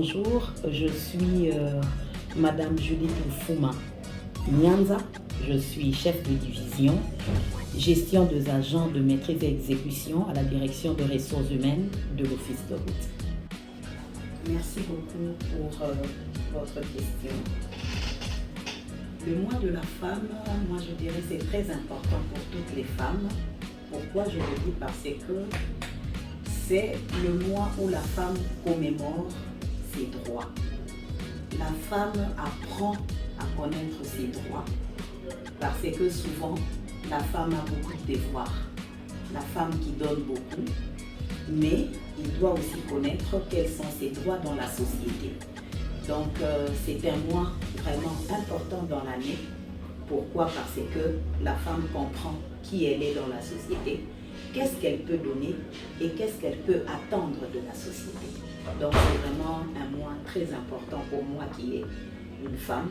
bonjour, je suis Madame Judith Fuma Nyanza, je suis chef de division, gestion des agents de maîtrise et exécution à la direction des ressources humaines de l'Office de route. Merci beaucoup pour votre question. Le mois de la femme, moi je dirais c'est très important pour toutes les femmes. Pourquoi je le dis? Parce que c'est le mois où la femme commémore ses droits. La femme apprend à connaître ses droits parce que souvent la femme a beaucoup de devoirs. La femme qui donne beaucoup, mais il doit aussi connaître quels sont ses droits dans la société. Donc c'est un mois vraiment important dans l'année. Pourquoi? Parce que la femme comprend qui elle est dans la société, qu'est-ce qu'elle peut donner et qu'est-ce qu'elle peut attendre de la société. Donc c'est vraiment un mois très important pour moi qui est une femme.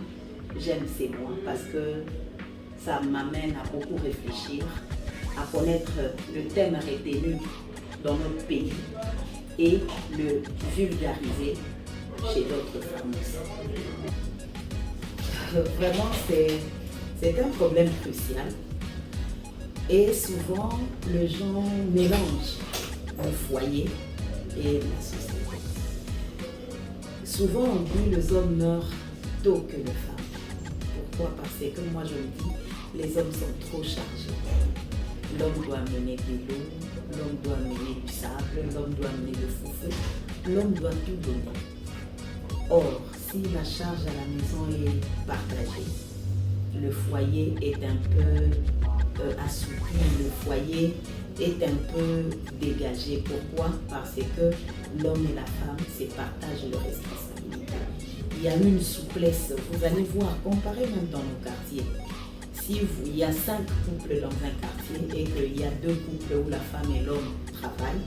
J'aime ces mois parce que ça m'amène à beaucoup réfléchir, à connaître le thème retenu dans notre pays et le vulgariser chez d'autres femmes aussi. Vraiment, c'est un problème crucial et souvent les gens mélangent le foyer et la société. Souvent on dit les hommes meurent tôt que les femmes. Pourquoi? Parce que moi je me dis, les hommes sont trop chargés. L'homme doit mener de l'eau, l'homme doit mener du sable, l'homme doit mener le foufou, l'homme doit tout donner. Or, si la charge à la maison est partagée, le foyer est un peu assoupli, le foyer est un peu dégagé. Pourquoi? Parce que l'homme et la femme se partagent leurs responsabilités. Il y a une souplesse, vous allez voir, comparez même dans nos quartiers. Si il y a 5 couples dans un quartier et qu'il y a 2 couples où la femme et l'homme travaillent,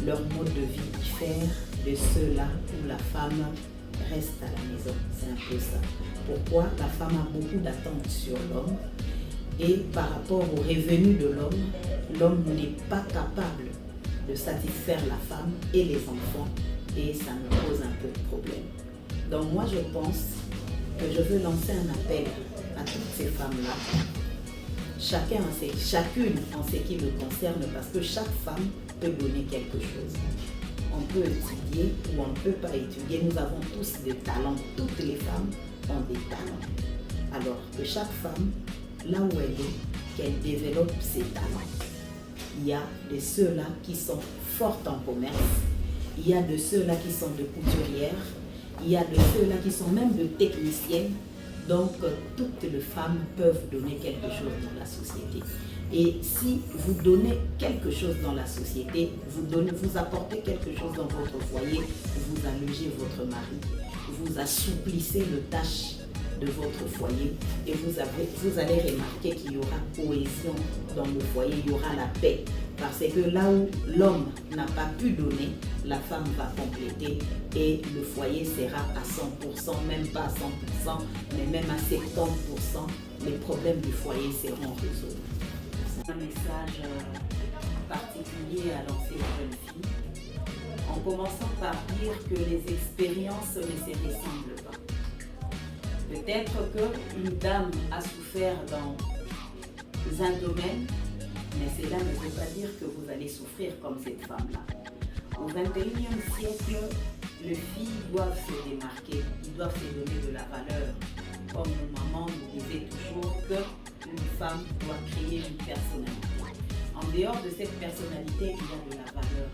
leur mode de vie diffère de ceux-là où la femme reste à la maison. C'est un peu ça. Pourquoi? La femme a beaucoup d'attentes sur l'homme et par rapport aux revenus de l'homme n'est pas capable de satisfaire la femme et les enfants et ça me pose un peu de problème. Donc moi je pense que je veux lancer un appel à toutes ces femmes-là, chacune en ce qui le concerne, parce que chaque femme peut donner quelque chose. On peut étudier ou on ne peut pas étudier. Nous avons tous des talents. Toutes les femmes ont des talents. Alors que chaque femme, là où elle est, qu'elle développe ses talents. Il y a de ceux-là qui sont fortes en commerce. Il y a de ceux-là qui sont de couturières. Il y a de ceux-là qui sont même de techniciennes. Donc, toutes les femmes peuvent donner quelque chose dans la société. Et si vous donnez quelque chose dans la société, vous apportez quelque chose dans votre foyer, vous allégez votre mari, vous assouplissez les tâches de votre foyer et vous allez remarquer qu'il y aura cohésion dans le foyer, il y aura la paix. Parce que là où l'homme n'a pas pu donner, la femme va compléter et le foyer sera à 100%, même pas à 100%, mais même à 70%, les problèmes du foyer seront résolus. C'est un message particulier à lancer aux jeunes filles, en commençant par dire que les expériences ne se ressemblent pas. Peut-être qu'une dame a souffert dans un domaine, mais cela ne veut pas dire que vous allez souffrir comme cette femme-là. Au XXIe siècle, les filles doivent se démarquer, ils doivent se donner de la valeur. Comme nos mamans nous disaient toujours qu'une femme doit créer une personnalité. En dehors de cette personnalité, il y a de la valeur.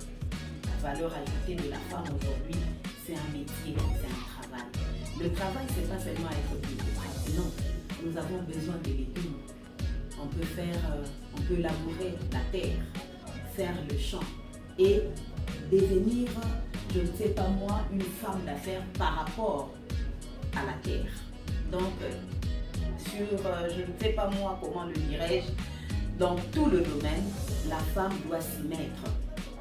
La valeur ajoutée de la femme aujourd'hui, c'est un métier, c'est un travail. Le travail, ce n'est pas seulement être plus. Non, nous avons besoin de légumes. On peut labourer la terre, faire le champ et devenir, je ne sais pas moi, une femme d'affaires par rapport à la terre. Donc, je ne sais pas moi comment le dirais-je, dans tout le domaine, la femme doit s'y mettre,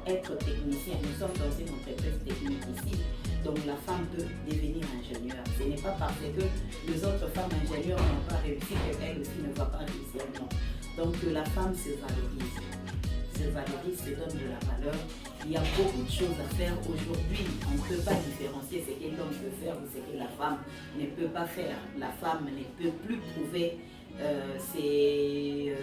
être technicienne. Nous sommes dans une entreprise technique ici, donc la femme peut devenir ingénieure. Ce n'est pas parce que les autres femmes ingénieures n'ont pas réussi qu'elle aussi ne va pas réussir, non. Donc que la femme se valorise, se donne de la valeur Il y a beaucoup de choses à faire aujourd'hui. On ne peut pas différencier ce que l'homme peut faire ou ce que la femme ne peut pas faire. La femme ne peut plus prouver ses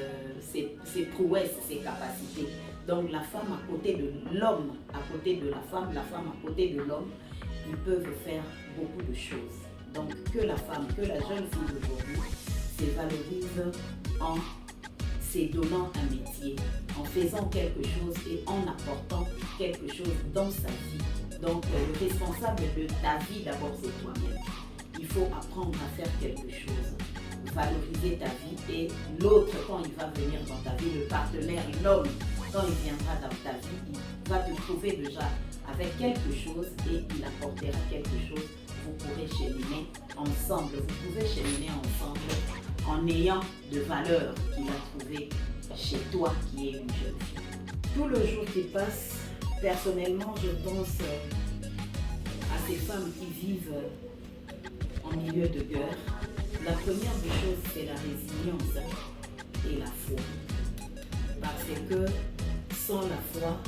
prouesses, ses capacités. Donc la femme à côté de l'homme, à côté de la femme à côté de l'homme, ils peuvent faire beaucoup de choses. Donc que la femme, que la jeune fille d'aujourd'hui se valorise en se donnant un métier, en faisant quelque chose et en apportant quelque chose dans sa vie. Donc le responsable de ta vie d'abord c'est toi-même. Il faut apprendre à faire quelque chose, valoriser ta vie et l'autre quand il va venir dans ta vie, le partenaire, l'homme, quand il viendra dans ta vie, il va te trouver déjà avec quelque chose et il apportera quelque chose. Vous pourrez cheminer ensemble, vous pouvez cheminer ensemble en ayant de valeurs qu'il a trouvées chez toi qui est une jeune fille. Tout le jour qui passe, personnellement, je pense à ces femmes qui vivent en milieu de guerre. La première des choses, c'est la résilience et la foi. Parce que sans la foi,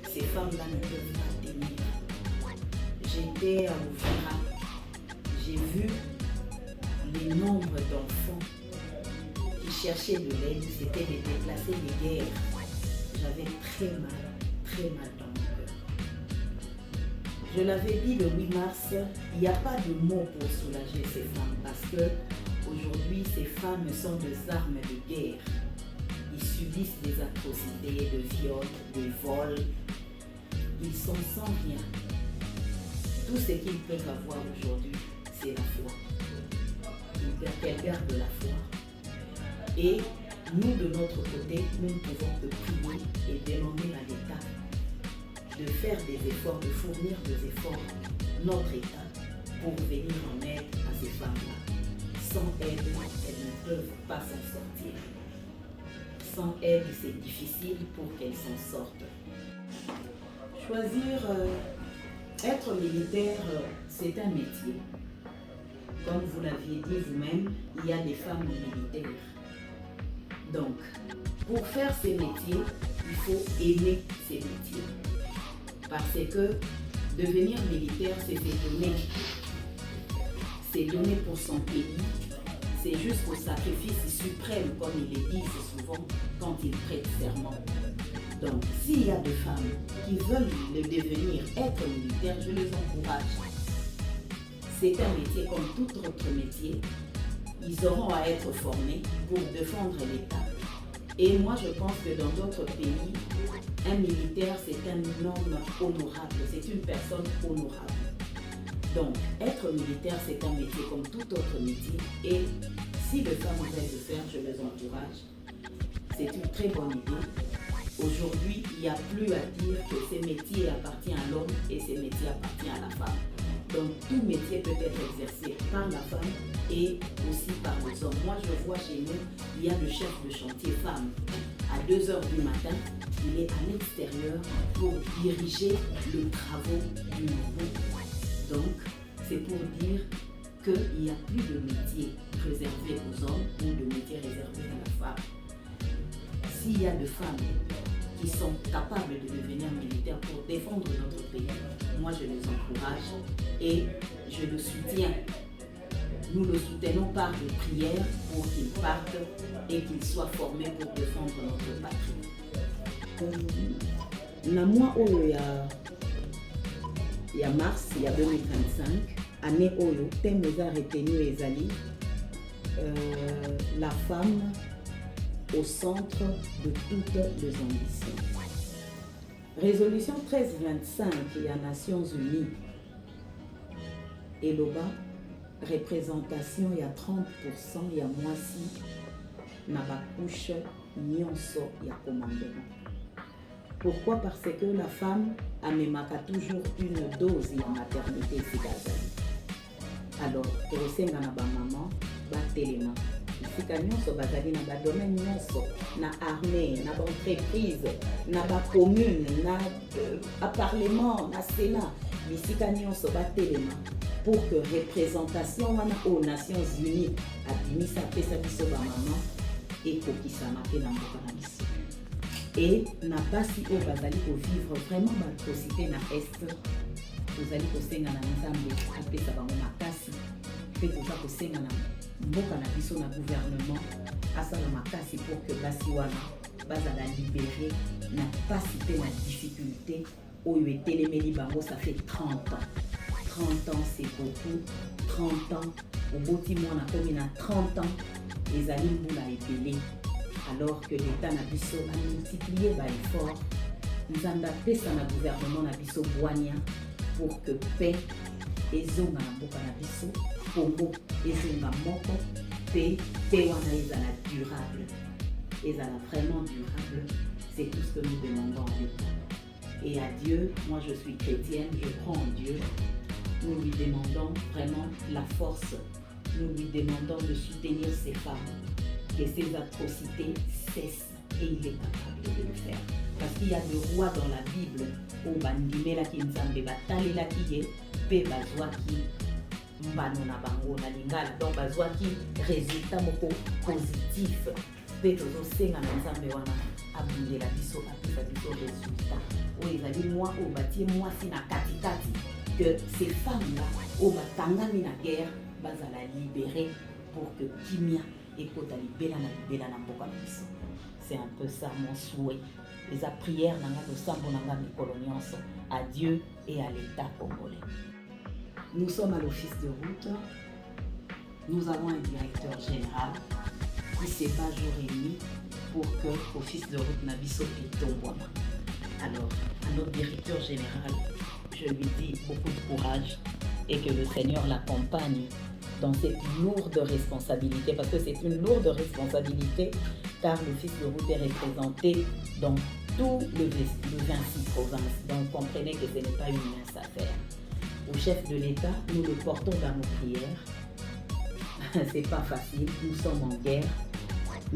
ces femmes-là ne peuvent pas tenir. J'étais à Ouvira, j'ai vu les nombres d'enfants qui cherchaient de l'aide, c'était des déplacés des guerres. J'avais très mal dans mon cœur. Je l'avais dit le 8 mars, il n'y a pas de mots pour soulager ces femmes parce que aujourd'hui ces femmes sont des armes de guerre. Ils subissent des atrocités, de viols, de vols. Ils sont sans rien. Tout ce qu'ils peuvent avoir aujourd'hui, c'est la foi. Qu'elles gardent la foi. Et nous, de notre côté, nous ne pouvons que prier et demander à l'État de faire des efforts, de fournir des efforts, notre État, pour venir en aide à ces femmes-là. Sans aide, elles ne peuvent pas s'en sortir. Sans aide, c'est difficile pour qu'elles s'en sortent. Choisir être militaire, c'est un métier. Comme vous l'aviez dit vous-même, il y a des femmes militaires. Donc, pour faire ces métiers, il faut aimer ces métiers. Parce que devenir militaire, c'est se donner. C'est donner pour son pays. C'est jusqu'au sacrifice suprême, comme ils le disent souvent quand ils prêtent serment. Donc, s'il y a des femmes qui veulent le devenir, être militaire, je les encourage. C'est un métier comme tout autre métier. Ils auront à être formés pour défendre l'État. Et moi, je pense que dans d'autres pays, un militaire, c'est un homme honorable. C'est une personne honorable. Donc, être militaire, c'est un métier comme tout autre métier. Et si les femmes veulent le faire, je les encourage. C'est une très bonne idée. Aujourd'hui, il n'y a plus à dire que ces métiers appartiennent à l'homme et ces métiers appartiennent à la femme. Donc, tout métier peut être exercé par la femme et aussi par les hommes. Moi, je vois chez nous, il y a le chef de chantier femme. À 2 h du matin, il est à l'extérieur pour diriger les travaux du nouveau. Donc, c'est pour dire qu'il n'y a plus de métier réservé aux hommes ou de métier réservé à la femme. S'il y a des femmes qui sont capables de devenir militaires pour défendre notre pays, moi je les encourage et je le soutiens. Nous le soutenons par des prières pour qu'ils partent et qu'ils soient formés pour défendre notre patrie. Na mois où il y a mars, il y a 2025, année où le thème nous a retenu les alliés, la femme au centre de toutes les ambitions. Résolution 1325 il y a Nations Unies. Et là-bas, représentation il y a 30%, il y a moisi, na ba couche, nyonso, il y a commandement. Pourquoi? Parce que la femme a toujours une dose de maternité. Alors, pour le na ba maman, ba téléma. Bisika nyonso bazali na ba domaine nyonso, na armée, na ba entreprise, na ba commune, na parlement, na sénat. Bisika nyonso ba téléma pour que représentation wana aux Nations Unies abimisa pesa biso ba maman et kokisama pe na mboka na biso. et na basi oyo bazali kovivre vraiment baatrocité na est tozali kosenga na nzambe apesa bango makasi mpe toza kosenga na mboka na biso na gouvernement asala makasi pour que basi wana bazala libéré na pasi mpe na difficulté oyo etelemeli bango. Ça fait 30 ans. 30 ans c'est beaucoup. 30 ans oboti mwana komi na 30 ans ezali mbula ebele, alors que l'état na biso a multiplié ba effort. Nzambe apesa na gouvernement na biso bwania pour que paix ezonga na mboka na biso, Congo ezonga moko, paix wana ezala durable, ezala vraiment durable. C'est tout ce que nous demandons à l'État. Et à Dieu, moi je suis chrétienne, je crois en Dieu. Nous lui demandons vraiment la force. Nous lui demandons de soutenir ces femmes, que ces atrocités cessent, et il est capable de le faire. Parce qu'il y a des rois dans la Bible où bandimela ki nzambe batalela ki ye pe bazwa ki mbano na bango na lingala, donc bazwa ki résultat moko positif pe tozo senga na nzambe wana abundela biso apesa biso résultat oyo ezali mwa oyo batie mwasi na katikati, que ces femmes là oyo batangami na guerre bazala libéré pour que kimia ekota libela na mboka na biso. C'est un peu ça mon souhait. Les prières à Dieu et à l'État congolais. Nous sommes à l'office de route. Nous avons un directeur général qui se bat jour et nuit pour que l'office de route Nabiso tombe. Alors, à notre directeur général, je lui dis beaucoup de courage et que le Seigneur l'accompagne dans cette lourde responsabilité, parce que c'est une lourde responsabilité, car l'office de route est représenté dans tout le 26 provinces. Donc comprenez que ce n'est pas une mince affaire. Au chef de l'État, nous le portons dans nos prières. C'est pas facile, nous sommes en guerre,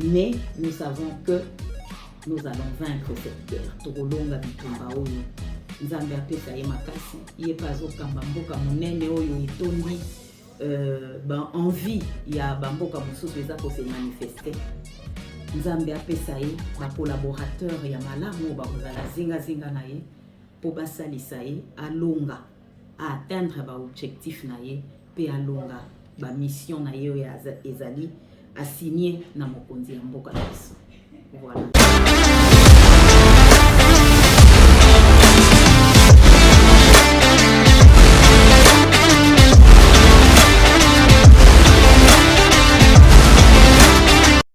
mais nous savons que nous allons vaincre cette guerre. Tokolonga bitumba oyo nzambe apesa ye makasi ye pazo kamba mboka monene oyo itondi envie ya bamboka mosusu eza ko se manifester. Nzambe apesa ye ba collaborateur ya malamu bakozala zinga na ye po basalisa ye alonga a atteindre ba objectif na ye pe alonga ba mission na ye oyo ezali assigné na mokonzi ya mboka na biso. Voilà.